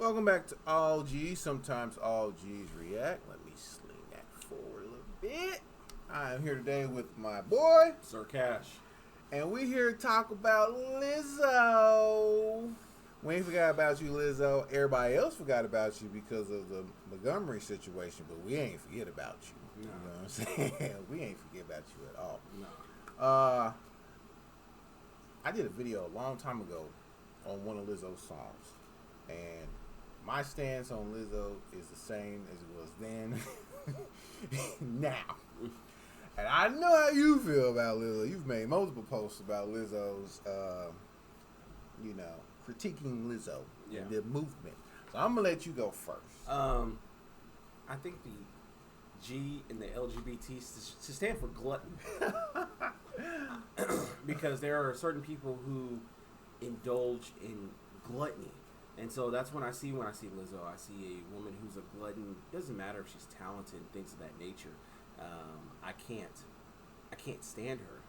Welcome back to All G's. Sometimes All G's react. Let me sling that forward a little bit. I am here today with my boy, Sir Cash. and we here to talk about Lizzo. We ain't forgot about you, Lizzo. Everybody else forgot about you because of the Montgomery situation, but we ain't forget about you. No. You know what I'm saying? We ain't forget about you at all. No. I did a video a long time ago on one of Lizzo's songs, and my stance on Lizzo is the same as it was then, now. And I know how you feel about Lizzo. You've made multiple posts about Lizzo's, critiquing Lizzo, Yeah. the movement. So I'm gonna let you go first. I think the G in the LGBT to stand for glutton. Because there are certain people who indulge in gluttony. And so that's when I see Lizzo, I see a woman who's a glutton. Doesn't matter if she's talented and things of that nature. I can't stand her.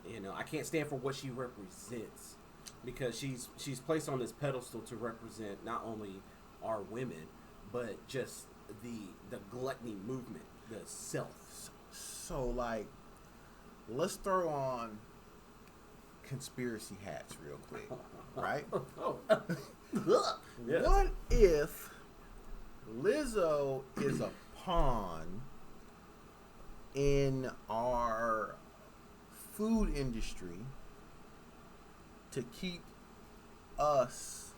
You know, I can't stand for what she represents, because she's placed on this pedestal to represent not only our women, but just the gluttony movement, the self. So, like, let's throw on conspiracy hats real quick, right? Yes. What if Lizzo is a pawn in our food industry to keep us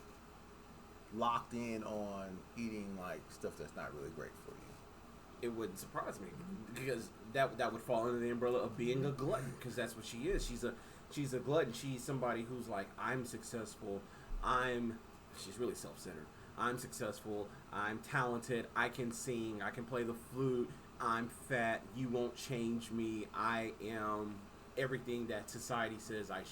locked in on eating like stuff that's not really great for you? It wouldn't surprise me, because that would fall under the umbrella of being a glutton, because that's what she is. She's a glutton. She's somebody who's like, I'm successful. She's really self-centered. I'm successful. I'm talented. I can sing. I can play the flute. I'm fat. You won't change me. I am everything that society says I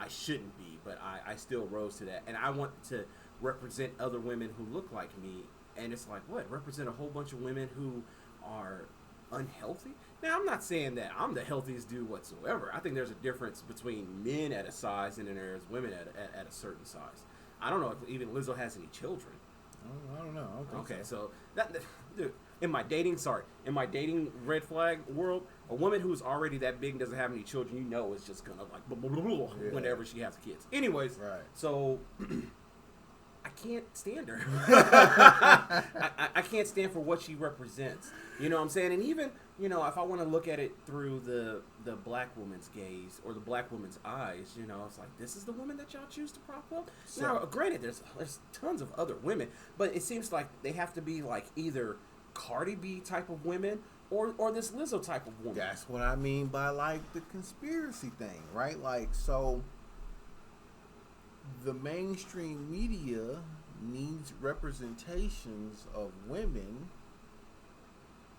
shouldn't be, but I still rose to that. And I want to represent other women who look like me. And it's like, what? Represent a whole bunch of women who are unhealthy? Now, I'm not saying that I'm the healthiest dude whatsoever. I think there's a difference between men at a size and then there's women at a certain size. I don't know if even Lizzo has any children. I don't know. I don't think Okay, so. so dude, in my dating red flag world, a woman who's already that big and doesn't have any children, you know, is just gonna like Yeah. whenever she has kids. Anyways, Right. so I can't stand her. I can't stand for what she represents. You know what I'm saying? And even, you know, if I want to look at it through the black woman's gaze or the black woman's eyes, you know, it's like, this is the woman that y'all choose to prop up? So, now, granted, there's tons of other women, but it seems like they have to be like either Cardi B type of women or this Lizzo type of woman. that's what I mean by like the conspiracy thing, right? Like, so the mainstream media needs representations of women,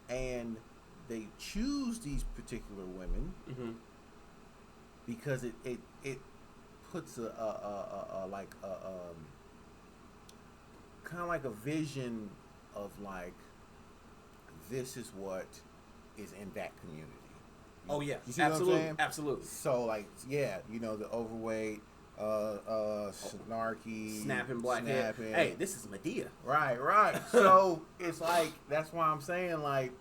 and they choose these particular women Mm-hmm. because it puts a kind of like a vision of like, this is what is in that community. Oh yeah, You see what I'm absolutely, saying? absolutely. So like, yeah, you know, the overweight, snarky, Snapping black head. Hey, this is Medea. Right. So it's like, that's why I'm saying like,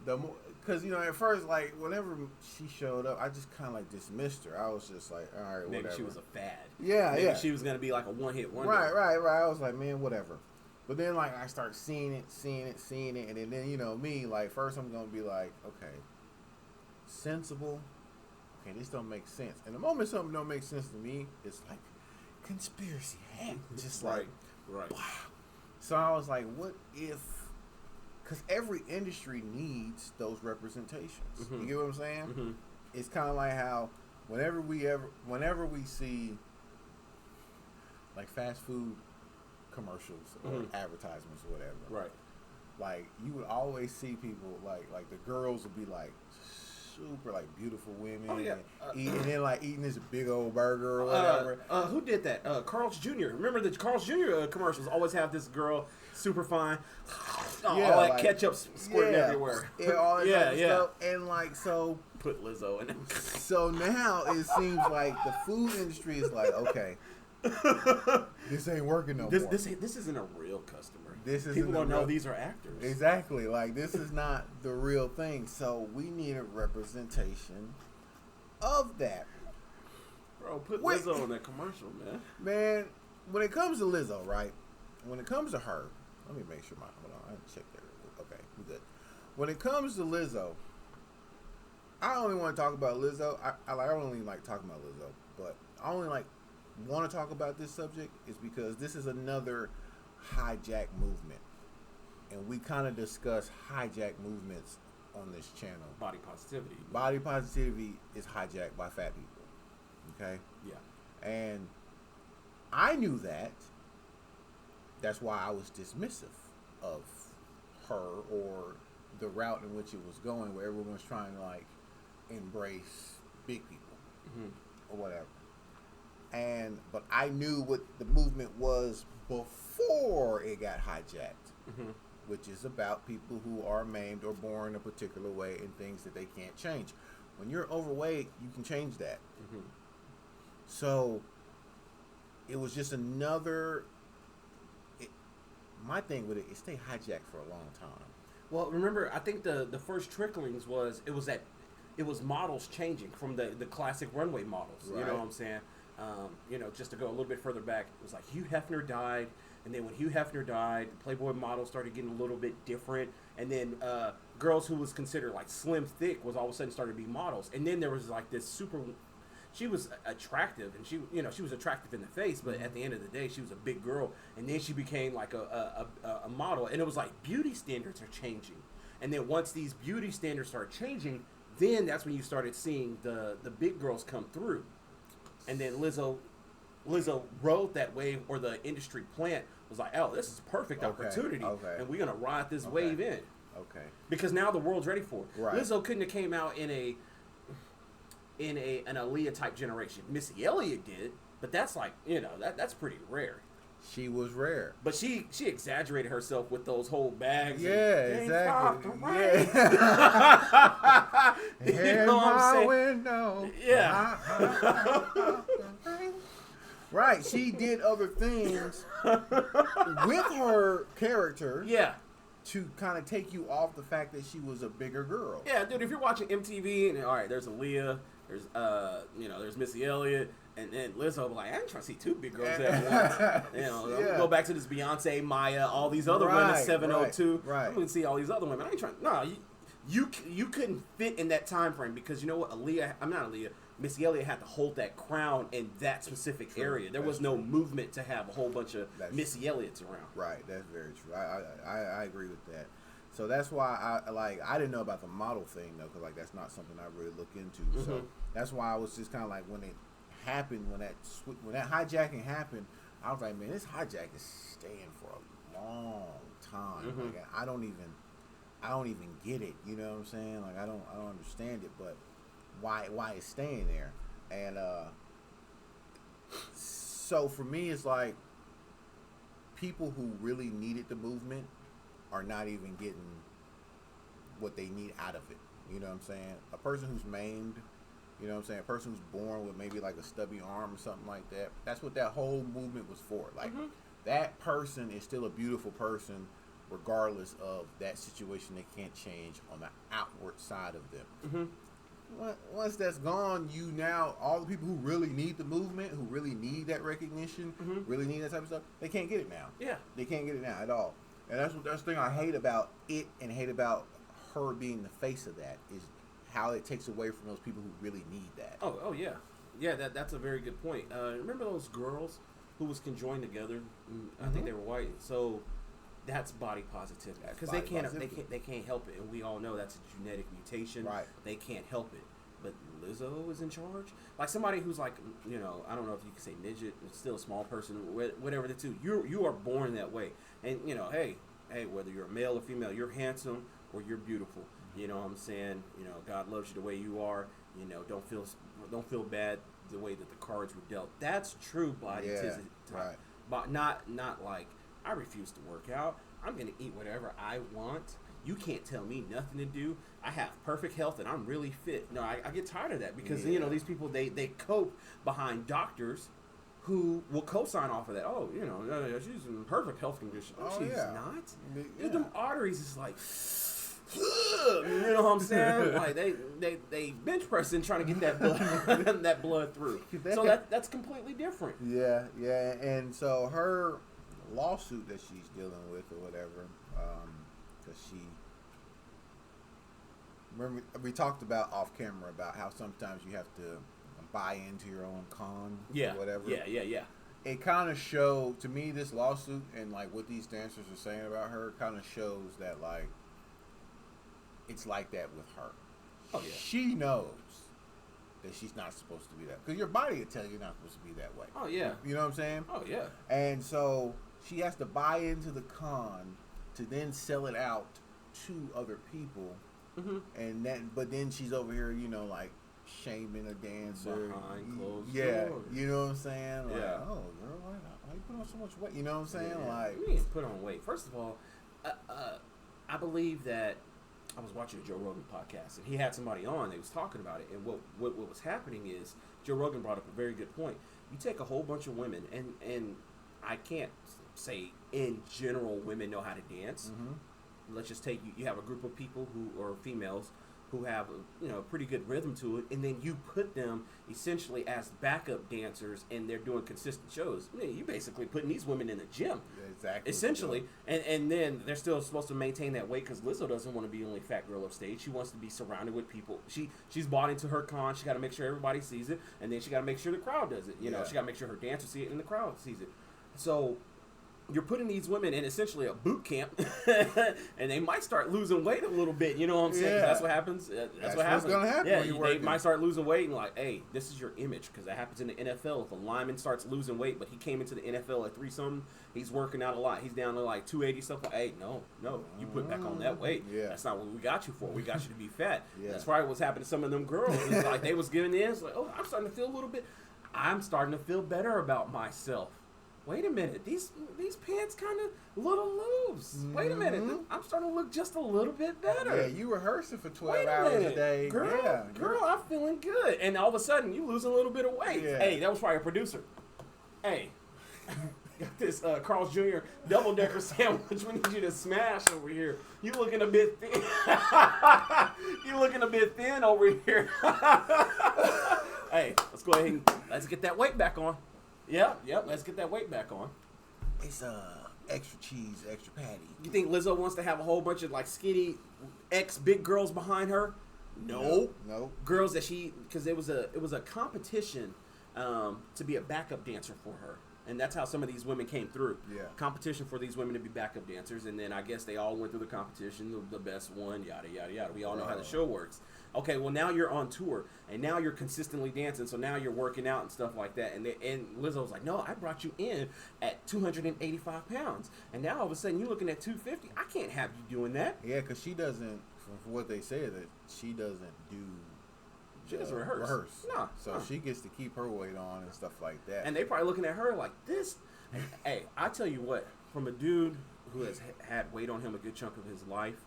because you know, at first, like, whenever she showed up, I just kind of like dismissed her. I was just like, all right, Maybe whatever. she was a fad. Yeah. She was gonna be like a one-hit wonder. Right. I was like, man, whatever. But then like I start seeing it, and then you know me, like, first I'm gonna be like, okay, sensible. Okay, this don't make sense. And the moment something don't make sense to me, it's like conspiracy hat, just like right. wow. So I was like, what if? Because every industry needs those representations. Mm-hmm. You get what I'm saying? Mm-hmm. It's kind of like how whenever we see like fast food commercials or Mm-hmm. advertisements or whatever, Right. like you would always see people like the girls would be like super like beautiful women, Oh, yeah. and then like eating this big old burger or whatever. Who did that? Carl's Jr. Remember the Carl's Jr. Commercials always have this girl super fine, all that like, ketchup squirting everywhere. Yeah, all that type of Yeah. stuff. And like, so Put Lizzo in it. So now it seems like the food industry is like, okay, This ain't working no this, more. This isn't a real customer. People don't know these are actors. Exactly. Like, this is not the real thing. So we need a representation of that. Bro, put Lizzo on that commercial, man. Man, when it comes to Lizzo, right? When it comes to her, let me make sure hold on, I have to check that real quick. Okay, we good. When it comes to Lizzo, I only want to talk about Lizzo. I don't really like talking about Lizzo, but I only want to talk about this subject is because this is another hijack movement, and we kind of discuss hijack movements on this channel. Body positivity. Body positivity is hijacked by fat people. Okay. Yeah. And I knew that. That's why I was dismissive of her or the route in which it was going, where everyone's trying to like embrace big people or whatever. But I knew what the movement was before it got hijacked, which is about people who are maimed or born a particular way and things that they can't change. When you're overweight, you can change that. So it was just another. My thing with it stayed hijacked for a long time. Well, remember, I think the first tricklings was models changing from the classic runway models. Right. You know what I'm saying? Just to go a little bit further back, it was like Hugh Hefner died, and then when Hugh Hefner died, the Playboy models started getting a little bit different, and then girls who was considered like slim thick was all of a sudden started to be models, and then there was like this super. She was attractive, and she was attractive in the face, but at the end of the day, she was a big girl, and then she became like a model, and it was like beauty standards are changing, and then once these beauty standards started changing, then that's when you started seeing the big girls come through, and then Lizzo rode that wave, or the industry plant was like, oh, this is a perfect opportunity, and we're gonna ride this wave in, because now the world's ready for it. Right. Lizzo couldn't have came out in an Aaliyah type generation. Missy Elliott did, but that's like, that's pretty rare. She was rare, but she exaggerated herself with those whole bags. Yeah, exactly. Yeah. You know what I'm saying? Window. Yeah. Right. She did other things with her character. Yeah. To kind of take you off the fact that she was a bigger girl. Yeah, dude. If you're watching MTV and all right, there's Aaliyah, there's there's Missy Elliott, and then Lizzo, like, I ain't trying to see two big girls at once. Go back to this Beyonce, Maya, all these other women, 702. Right. I'm gonna see all these other women. I ain't trying. No, you couldn't fit in that time frame because you know what? Missy Elliott had to hold that crown in that specific area. There was no movement to have a whole bunch of Missy Elliott's around. Right, that's very true. I agree with that. So that's why I didn't know about the model thing though, because like that's not something I really look into. So that's why I was just kind of like when it happened, when that hijacking happened, I was like, man, this hijack is staying for a long time. Like I don't even get it. You know what I'm saying? Like I don't understand it, but why it's staying there. And so for me, it's like people who really needed the movement are not even getting what they need out of it. You know what I'm saying? A person who's maimed, you know what I'm saying? A person who's born with maybe like a stubby arm or something like that. That's what that whole movement was for. Like that person is still a beautiful person regardless of that situation. They can't change on the outward side of them. Once that's gone, all the people who really need the movement, who really need that recognition, really need that type of stuff, they can't get it now. Yeah. They can't get it now at all. And that's the thing I hate about it and hate about her being the face of that is how it takes away from those people who really need that. Oh yeah. Yeah, that's a very good point. Remember those girls who was conjoined together? I think they were white. So that's body positivity because they can't help it, and we all know that's a genetic mutation. Right. They can't help it. But Lizzo is in charge. Like somebody who's like, I don't know if you can say midget, but still a small person, whatever the two. You are born that way, and hey, whether you're a male or female, you're handsome or you're beautiful. You know what I'm saying? God loves you the way you are. Don't feel bad the way that the cards were dealt. That's true body positivity. Right. But not like, I refuse to work out. I'm going to eat whatever I want. You can't tell me nothing to do. I have perfect health and I'm really fit. No, I get tired of that because, these people, they cope behind doctors who will co-sign off of that. Oh, you know, she's in perfect health condition. Oh, she's not. Yeah. Them arteries is like, you know what I'm saying? Like they bench pressing trying to get that blood that blood through. So that's completely different. Yeah, and so her lawsuit that she's dealing with or whatever, because she. Remember, we talked about off camera about how sometimes you have to buy into your own con or whatever. Yeah. It kind of showed, to me, this lawsuit and, like, what these dancers are saying about her kind of shows that, like, it's like that with her. Oh, yeah. She knows that she's not supposed to be that. Because your body will tell you you're not supposed to be that way. Oh, yeah. You know what I'm saying? Oh, yeah. And so she has to buy into the con to then sell it out to other people. Mm-hmm. But then she's over here, you know, like shaming a dancer behind closed doors. You know what I'm saying? Like, yeah. Oh, girl, why you put on so much weight? You know what I'm saying? Yeah. Like, you didn't put on weight. First of all, I believe that I was watching a Joe Rogan podcast, and he had somebody on. They was talking about it, and what was happening is Joe Rogan brought up a very good point. You take a whole bunch of women, and I can't say in general women know how to dance. Mm-hmm. Let's just take you have a group of people who are females who have a pretty good rhythm to it, and then you put them essentially as backup dancers, and they're doing consistent shows. I mean, you basically putting these women in the gym, exactly, essentially, and then they're still supposed to maintain that weight because Lizzo doesn't want to be the only fat girl off stage. She wants to be surrounded with people. She's bought into her con. She got to make sure everybody sees it, and then she got to make sure the crowd does it. You know, she got to make sure her dancers see it and the crowd sees it. So you're putting these women in essentially a boot camp, and they might start losing weight a little bit. You know what I'm saying? Yeah. That's what happens. That's what happens. What's gonna happen when you're they working. might start losing weight, and like, hey, this is your image, because that happens in the NFL. If a lineman starts losing weight, but he came into the NFL at 3-something, he's working out a lot. He's down to like 280 stuff. Like, hey, no, you put back on that weight. Yeah. That's not what we got you for. We got you to be fat. Yeah. That's probably what's happened to some of them girls. It's like they was giving in. It's like, oh, I'm starting to feel a little bit. I'm starting to feel better about myself. Wait a minute, these pants kind of a little loose. Mm-hmm. Wait a minute, I'm starting to look just a little bit better. Yeah, you rehearsing for 12 hours a day. Girl, I'm feeling good. And all of a sudden, you lose a little bit of weight. Yeah. Hey, that was probably a producer. Hey, got this Carl's Jr. double-decker sandwich we need you to smash over here. You looking a bit thin. You looking a bit thin over here. Hey, let's go ahead and let's get that weight back on. Yep, let's get that weight back on. It's extra cheese, extra patty. You think Lizzo wants to have a whole bunch of like skinny ex-big girls behind her? No. Girls that because it was a competition to be a backup dancer for her. And that's how some of these women came through. Yeah. Competition for these women to be backup dancers, and then I guess they all went through the competition, the best one, yada, yada, yada. We all know how the show works. Okay, well, now you're on tour, and now you're consistently dancing, so now you're working out and stuff like that. And Lizzo's like, no, I brought you in at 285 pounds, and now all of a sudden you're looking at 250. I can't have you doing that. Yeah, because she doesn't, from what they say, that she doesn't do... She doesn't rehearse. No. So she gets to keep her weight on and stuff like that. And they probably looking at her like this. Hey, I tell you what, from a dude who has had weight on him a good chunk of his life,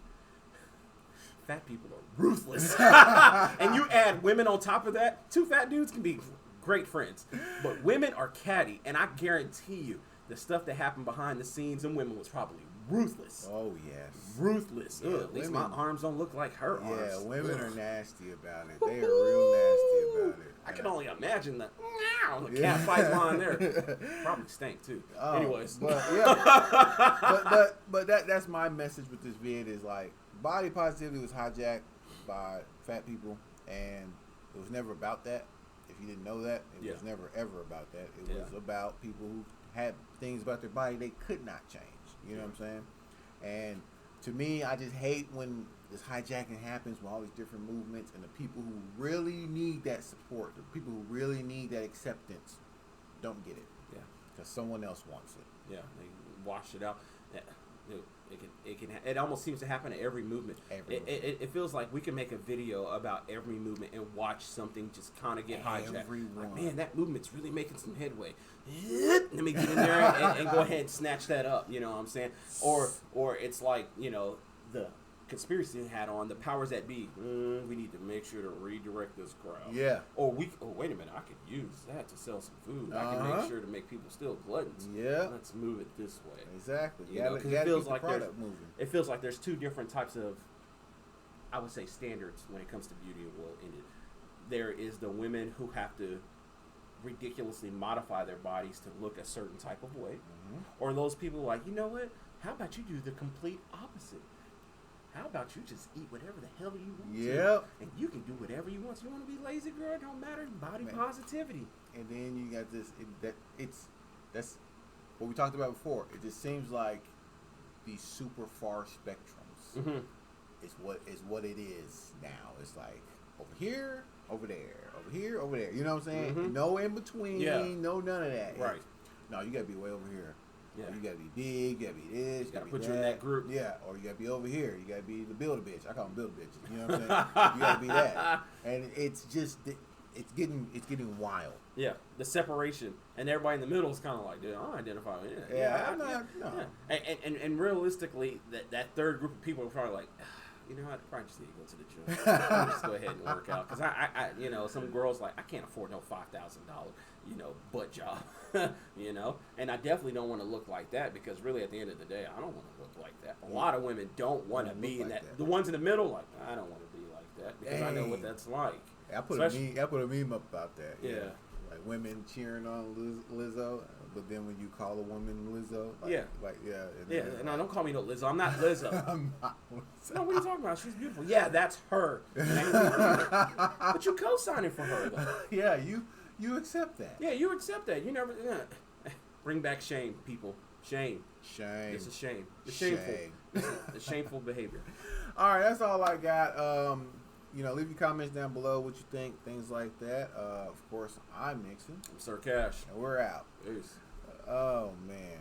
fat people are ruthless. And you add women on top of that, two fat dudes can be great friends. But women are catty, and I guarantee you, the stuff that happened behind the scenes in women was probably ruthless. Oh, yes. Ruthless. Yeah, at least my arms don't look like her arms. Yeah, women are nasty about it. They are real nasty about it. I can only imagine the cat fights behind there. Probably stink, too. Anyways. But, yeah. but that's my message with this vid is, like, body positivity was hijacked by fat people, and it was never about that. If you didn't know that, it was never, ever about that. It was about people who had things about their body they could not change. You know what I'm saying? And to me, I just hate when this hijacking happens with all these different movements, and the people who really need that support, the people who really need that acceptance, don't get it. Yeah. Because someone else wants it. Yeah, they wash it out. It almost seems to happen at every movement. It feels like we can make a video about every movement and watch something just kind of get hijacked. Like, man, that movement's really making some headway. Let me get in there and go ahead and snatch that up. You know what I'm saying? Or it's like, you know, the conspiracy hat on, the powers that be. We need to make sure to redirect this crowd. Yeah. Or wait a minute, I could use that to sell some food. I can make sure to make people still gluttons. Yeah. Let's move it this way. Exactly. You know, because it feels like there's two different types of, I would say, standards when it comes to beauty and well-ended. There is the women who have to ridiculously modify their bodies to look a certain type of way, or those people like, you know what? How about you do the complete opposite? How about you just eat whatever the hell you want to, and you can do whatever you want. You want to be lazy, girl? It don't matter. Body positivity. And then you got this. That's what we talked about before. It just seems like these super far spectrums is what it is now. It's like over here, over there, over here, over there. You know what I'm saying? No in between. No none of that. Right. No, you gotta be way over here. Yeah. You gotta be big, you gotta be this, you gotta put that. You in that group. Yeah, or you gotta be over here. You gotta be the builder bitch. I call them builder bitches. You know what I'm saying? You gotta be that. And it's just it's getting wild. Yeah, the separation, and everybody in the middle is kind of like, dude, I don't identify with it. I'm not. No. Yeah. And realistically, that third group of people are probably like, you know what, I probably just need to go to the gym. I'll just go ahead and work out, because I you know, some girls like, I can't afford no $5,000, you know, butt job, you know, and I definitely don't want to look like that, because really at the end of the day, I don't want to look like that. A lot of women don't want to be in that. The ones in the middle, like, I don't want to be like that, because I know what that's like. I put a meme up about that. Yeah. Like women cheering on Lizzo, but then when you call a woman Lizzo, no, don't call me no Lizzo. I'm not Lizzo. I'm not Lizzo. No, what are you talking about? She's beautiful. Yeah, that's her. But you co-signing for her, though. Yeah, you accept that. Yeah, you accept that. You never bring back shame, people. Shame. It's a shame. It's shameful. It's shameful behavior. All right, that's all I got. You know, leave your comments down below what you think, things like that. Of course, I'm Nixon. I'm Sir Cash. And we're out. Peace. Oh, man.